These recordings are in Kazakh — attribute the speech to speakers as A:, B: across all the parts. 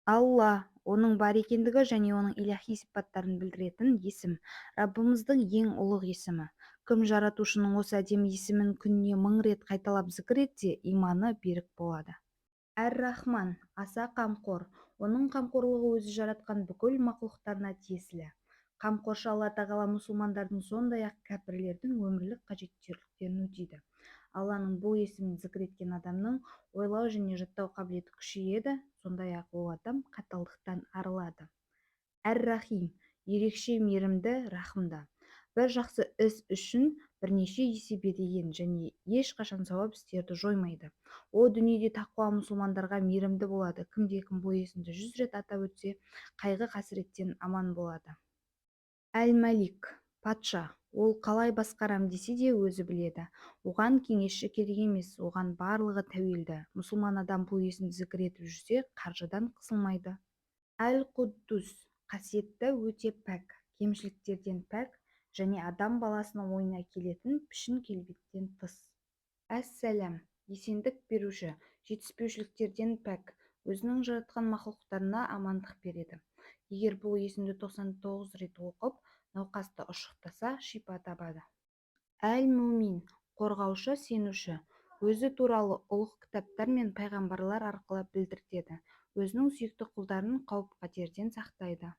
A: Алла, оның бар екендігі және оның илахи сипаттарын білдіретін есім, Раббымыздың ең ұлық есімі. Кім жаратушының осы әдемі есімін күніне 1000 рет қайталап зікір етсе, иманы берік болады. Әр-Рахман, аса қамқор, оның қамқорлығы өзі жаратқан бүкіл мақлұқтарына тиесілі. Қамқоршы Алла тағала мұсылмандардың сондай-ақ кәпірлердің өмірлік қажеттіліктерін өтейді. Алланың бұл есімін зікір еткен адамның ойлау және жаттау қабілеті күшейеді, сондай-ақ ол адам қаталдықтан арылады. Әр-Рахим, ерекше мейірімді, рахымды. Бір жақсы іс үшін бірнеше есе береген және ешқашан сауап істерді жоймайды. О дүниеде тақуа мұсылмандарға мейірімді болады. Кімде-кім бұл есімді 100 рет атап өтсе, қайғы-қасіреттен аман болады. Әл-Мәлик, патша, ол қалай басқарам десе де өзі біледі. Оған кеңесші керек емес, оған барлығы тәуелді. Мұсылман адам бұл есімді зікір етіп жүрсе, қаржыдан қысылмайды. Әл-Құддус, қасиетті, өте пәк, кемшіліктерден пәк және адам баласының ойына келетін пішін келбеттен тыс. Әс-сәлям, есендік беруші, жетіспеушіліктерден пәк, өзінің жаратқан мақлұқтарына амандық береді. Егер бұл есімді 99 рет оқып, науқасты ұшықтаса, шипа табады. Әл-Мумин, қорғаушы, сенуші, өзі туралы ұлық кітаптар мен пайғамбарлар арқылы білдіртеді, өзінің сүйікті құлдарын қауіп-қатерден сақтайды.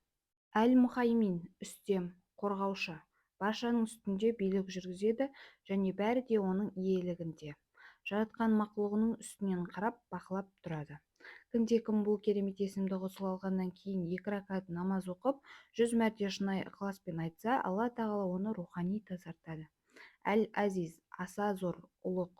A: Әл-Мұхаймин, үстем, қорғаушы, баршаның үстінде билік жүргізеді және бәрі де оның иелігінде. Жаратқан мақлұғының үстінен қарап, бақылап тұрады. Кімде-кім бұл керемет есімді ғұсыл алғаннан кейін 2 ракат намаз оқып, 100 мәрте шынайы ықыласпен айтса, Алла тағала оны рухани тазартады. Әл-Азиз, аса зор, ұлық,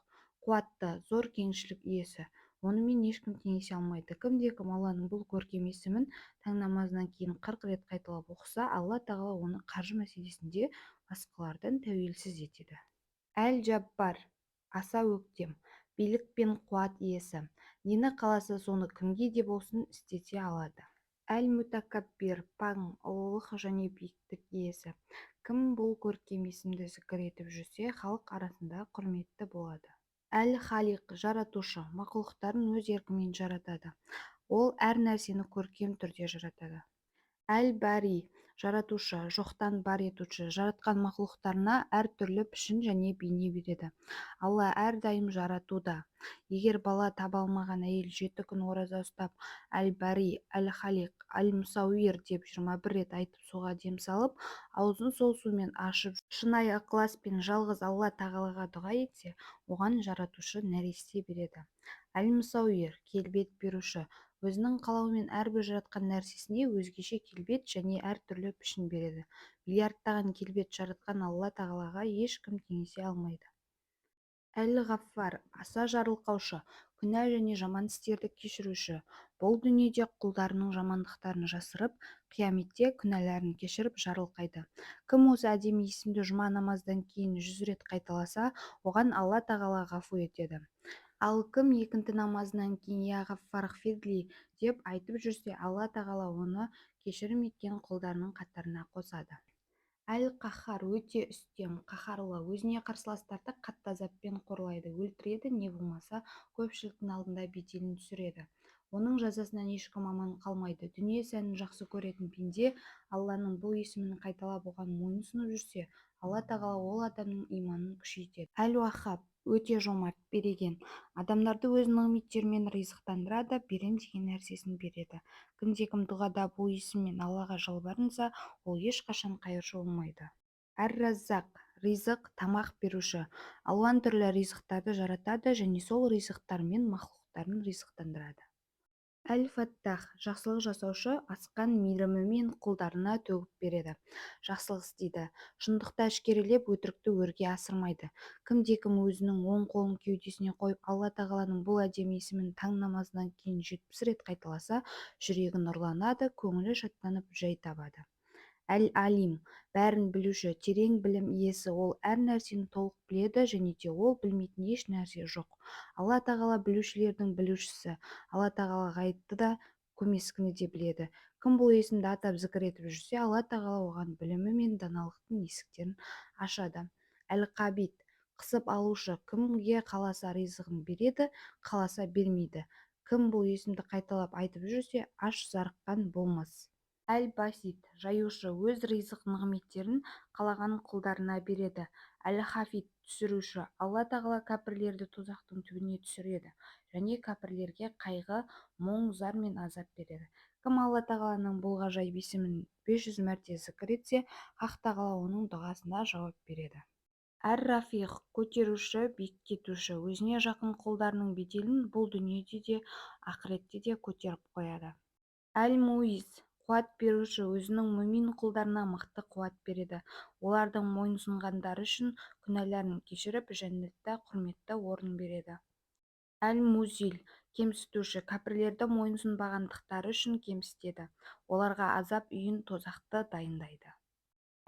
A: қуатты, зор кеңшілік иесі. Онымен ешкім теңесе алмайды. Кімде-кім Алланың бұл көркем есімін таң намазынан кейін 40 рет қайталап оқыса, Алла тағала оны қаржы мәселесінде басқалардан тәуелсіз етеді. Әл-Джаббар, аса өктем, билік пен қуат иесі. Нені қаласа соны кімге де болсын істете алады. Әл-Мутакаббир, паң, ұлылық және биіктік иесі. Кім бұл көркем есімді зікір етіп жүрсе, халық арасында құрметті болады. Әл-Халиқ, жаратушы, мақлұқтарын өз еркімен жаратады. Ол әр нәрсені көркем түрде жаратады. Әл-Бари, жаратушы, жоқтан бар етуші, жаратқан мақлұқтарына әр түрлі пішін және бейне береді. Алла әрдайым жаратуда. Егер бала таба алмаған әйел 7 күн ораза ұстап, Әл-Бари, Әл-Халиқ, Әл-Мұсауир деп 21 рет айтып суға дем салып, аузын сол сумен ашып, шынайы ықыласпен жалғыз Алла тағалаға дұға етсе, оған жаратушы нәресте береді. Әл-Мұсауир, келбет беруші, өзінің қалауымен әрбір жаратқан нәрсесіне өзгеше келбет және әр түрлі пішін береді. Миллиардтаған келбет жаратқан Алла тағалаға ешкім теңесе алмайды. Әл-Ғаффар, аса жарылқаушы, күнә және жаман істерді кешіруші. Бұл дүниеде құлдарының жамандықтарын жасырып, қияметте күнәләрін кешіріп жарылқайды. Кім осы әдемі есімді жұма намаздан кейін 100 рет қайталаса, оған Алла тағала ғафу етеді. Ал кім екінті намазынан кейін «Я ғаффар ғфирли» деп айтып жүрсе, Алла тағала оны кешірім еткен құлдарының қатарына қосады. Әл-Қаххар, өте үстем, қаһарлы, өзіне қарсыластарды қатты азаппен қорлайды, өлтіреді, не болмаса көпшіліктің алдында беделін түсіреді. Оның жазасынан ешкім аман қалмайды. Дүние сәнін жақсы көретін пенде Алланың бұл есімін қайталап оған мойынсұнып жүрсе, Алла тағала ол адамның иманын күшейтеді. Әл-Уаххаб, өте жомарт, береген, адамдарды өз нығметтерімен ризықтандырады, берем деген нәрсесін береді. Кімде-кім дұғада бұл есіммен Аллаға жалбарынса, ол ешқашан қайыршы болмайды. Әр-Раззақ, ризық, тамақ беруші. Алланың түрлі ризықтарды жаратады және сол ризықтармен мақлұқтарын ризықтандырады. Әл-Фаттах, жақсылық жасаушы, асқан мейірімімен құлдарына төгіп береді. Жақсылық істейді, шындықты әшкерелеп, өтірікті өрге асырмайды. Кімде-кім өзінің оң қолын кеудесіне қойып, Алла тағаланың бұл әдемі есімін таң намазынан кейін 70 рет қайталаса, жүрегі нұрланады, көңілі шаттанып, жай табады. Әл-Алим, бәрін білуші, терең білім иесі, ол әр нәрсені толық біледі және де ол білмейтін еш нәрсе жоқ. Алла тағала білушілердің білушісі, Алла тағала ғайыпты да, көмескіні де біледі. Кім бұл есімді атап зікір етіп жүрсе, Алла тағала оған білімі мен даналықтың есіктерін ашады. Әл-Қабит, қысып алушы, кімге қаласа ризығын береді, қаласа бермейді. Кім бұл есімді қайталап айтып жүрсе, аш зарыққан болмас. Әл-Басит, жаюшы, өз ризық нығметтерін қалаған құлдарына береді. Әл-Хафид, түсіруші, Алла тағала кәпірлерді тозақтың түбіне түсіреді және кәпірлерге қайғы, мұң, зар мен азап береді. Кім Алла тағаланың бұл ғажайып есімін 500 мәрте зікір етсе, Хақ тағала оның дұғасына жауап береді. Әр-Рафиқ, көтеруші, биіктетуші, өзіне жақын құлдарының беделін бұл дүниеде де, ақыретте де көтеріп қояды. Әл-Муиз, қуат беруші, өзінің мүмин құлдарына мықты қуат береді. Олардың мойынсұнғандары үшін күнәларын кешіріп, жәннатта құрметті орын береді. Әл-Музил, кемсітуші, кәпірлерді мойынсұнбағандықтары үшін кемсітеді. Оларға азап үйін тозақты дайындайды.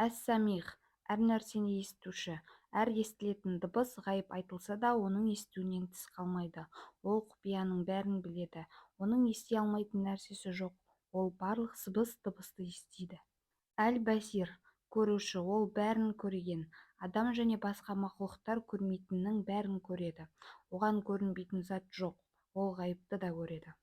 A: Әс-Самиғ, әр нәрсені естуші, әр естілетін дыбыс ғайып айтылса да, оның естуінен тыс қалмайды. Ол құпияның бәрін біледі. Оның ести алмайтын нәрсесі жоқ. Ол барлық сыбыс-дыбысты естиді. Әл-Басир, көруші, ол бәрін көрген. Адам және басқа мақлұқтар көрмейтіннің бәрін көреді. Оған көрінбейтін зат жоқ. Ол ғайыпты да көреді.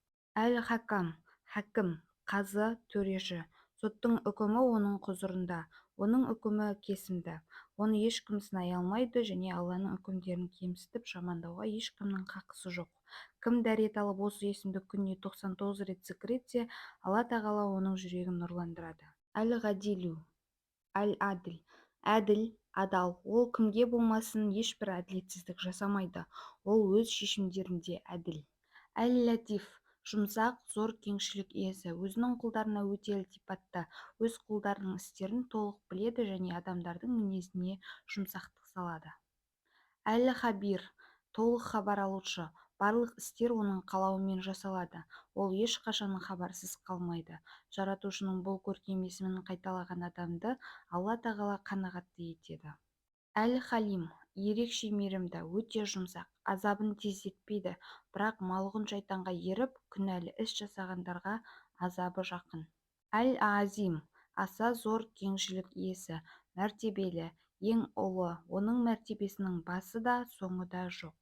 A: Әл-Хакам, хәкім, қазы, төреші. Соттың үкімі оның құзырында. Оның үкімі кесімді. Оны ешкім сынай алмайды және Алланың үкімдерін кемсітіп жамандауға ешкімнің хақысы жоқ. Кім дәрет алып осы есімді күніне 99 рет зікір етсе, Алла тағала оның жүрегін нұрландырады. Әл-Ғадилу, Әл-Аділ, әділ, адал. Ол кімге болмасын ешбір әділетсіздік жасамайды. Ол өз шешімдерінде әділ. Әл-Латиф, жұмсақ, зор кеңшілік иесі, өзінің құлдарына өте ілтипатты, өз құлдарының істерін толық біледі және адамдардың мінезіне жұмсақтық салады. Әл-Хабир, толық хабар алушы, барлық істер оның қалауымен жасалады. Ол ешқашан хабарсыз қалмайды. Жаратушының бұл көркем есімін қайталаған адамды Алла тағала қанағатты етеді. Әл-Халим, ерекше мейірімді, өте жұмсақ, азабын тездетпейді, бірақ малғұн шайтанға еріп, күнәлі іс жасағандарға азабы жақын. Әл-Азим, аса зор кеңшілік иесі, мәртебелі, ең ұлы, оның мәртебесінің басы да, соңы да жоқ.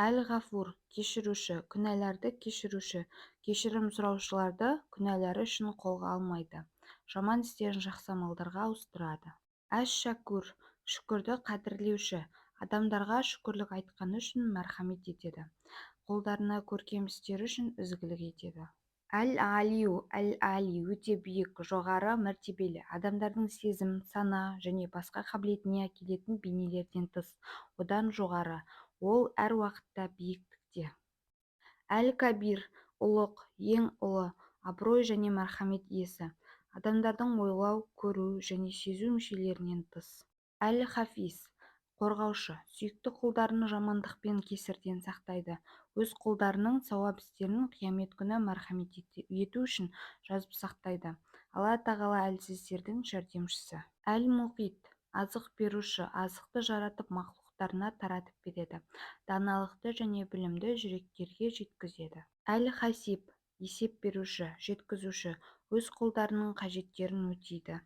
A: Әл-Ғафур, кешіруші, күнәларды кешіруші, кешірім сұраушыларды күнәлары үшін қолға алмайды, жаман істерін жақсы амалдарға ауыстырады. Әш-Шәкур, шүкірді қадірлеуші, адамдарға шүкірлік айтқаны үшін мәрхамет етеді, құлдарына көркем істері үшін ізгілік етеді. Әл-Алию, Әл-Али, өте биік, жоғары, мәртебелі, адамдардың сезім, сана және басқа қабілетіне әкелетін бейнелерден тыс, одан жоғары, ол әр уақытта биіктікте. Әл-Кабир, ұлық, ең ұлы, абырой және мәрхамет иесі, адамдардың ойлау, көру және сезу мүшелерінен тыс. Әл-Хафиз, қорғаушы, сүйікті құлдарын жамандық пен кесірден сақтайды, өз құлдарының сауап істерін қиямет күні мәрхамет ету үшін жазып сақтайды. Алла тағала әлсіздердің жәрдемшісі. Әл-Муқит, азық беруші, азықты жаратып мақлұқтарына таратып береді, даналықты және білімді жүректерге жеткізеді. Әл-Хасиб, есеп беруші, жеткізуші, өз құлдарының қажеттерін өтейді.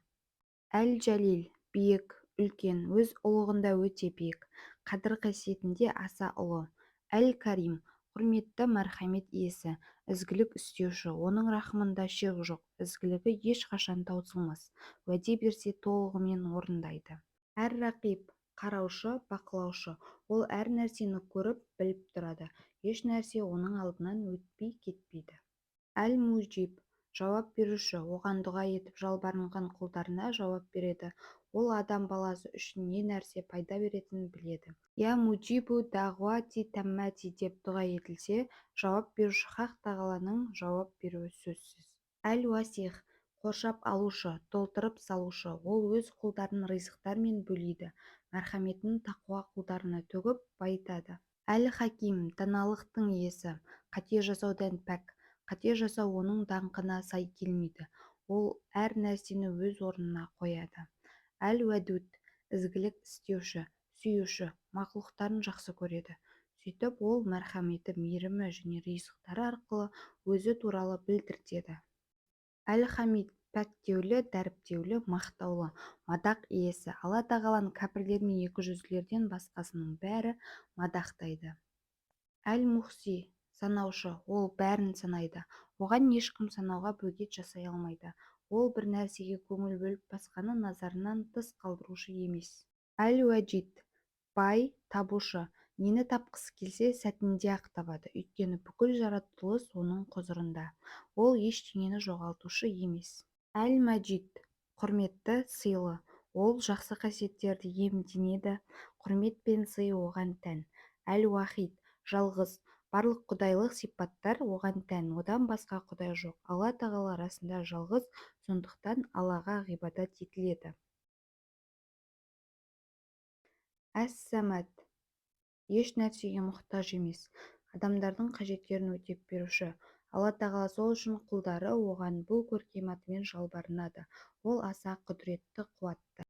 A: Әл-Жалил, биік, үлкен, өз ұлығында өте биік, қадір қасиетінде аса ұлы. Әл-Карим, құрметті, мәрхамет иесі, ізгілік істеуші, оның рахымында шек жоқ, ізгілігі ешқашан таусылмас, уәде берсе толығымен орындайды. Әр-Рақиб, қараушы, бақылаушы, ол әр нәрсені көріп, біліп тұрады, еш нәрсе оның алдынан өтпей кетпейді. Әл-Мужиб, жауап беруші, оған дұға етіп жалбарынған құлдарына жауап береді, ол адам баласы үшін не нәрсе пайда беретінін біледі. Я муджибу дағуати тәммәти деп дұға етілсе, жауап беруші Хақ тағаланың жауап беруі сөзсіз. Әл-Уасих, қоршап алушы, толтырып салушы, ол өз құлдарын ризықтармен бөлейді, мәрхаметін тақуа құлдарына төгіп байытады. Әл-Хаким, даналықтың иесі, қате жасаудан пәк, қате жасау оның даңқына сай келмейді, ол әр нәрсені өз орнына қояды. Әл-Уәдуд, ізгілік істеуші, сүйуші, мақлұқтарын жақсы көреді, сөйтіп ол мәрхаметі, мейірімі және ризықтары арқылы өзі туралы білдіртеді. Әл-Хамид, пәктеулі, дәріптеулі, мақтаулы, мадақ иесі, Алла тағаланы кәпірлер мен екіжүзділерден басқасының бәрі мадақтайды. Әл-Мухси, санаушы, ол бәрін санайды. Оған ешкім санауға бөгет жасай алмайды. Ол бір нәрсеге көңіл бөліп басқаны назарынан тыс қалдырушы емес. Әл-Уәджид бай, табушы. Нені тапқысы келсе, сәтінде-ақ табады. Өйткені бүкіл жаратылыс оның құзырында. Ол ештеңені жоғалтушы емес. Әл-Мәджид құрметті, сыйлы. Ол жақсы қасиеттерді иемденеді. Құрмет пен сый оған тән. Әл-Уахид жалғыз. Барлық құдайлық сипаттар оған тән. Одан басқа құдай жоқ. Алла тағала расында жалғыз, сондықтан Аллаға ғибадат етіледі. Әс-Сәмәд еш нәрсеге мұқтаж емес, адамдардың қажеттерін өтеп беруші. Алла тағала сол үшін құлдары оған бұл көркем атымен жалбарынады. Ол аса құдіретті, қуатты.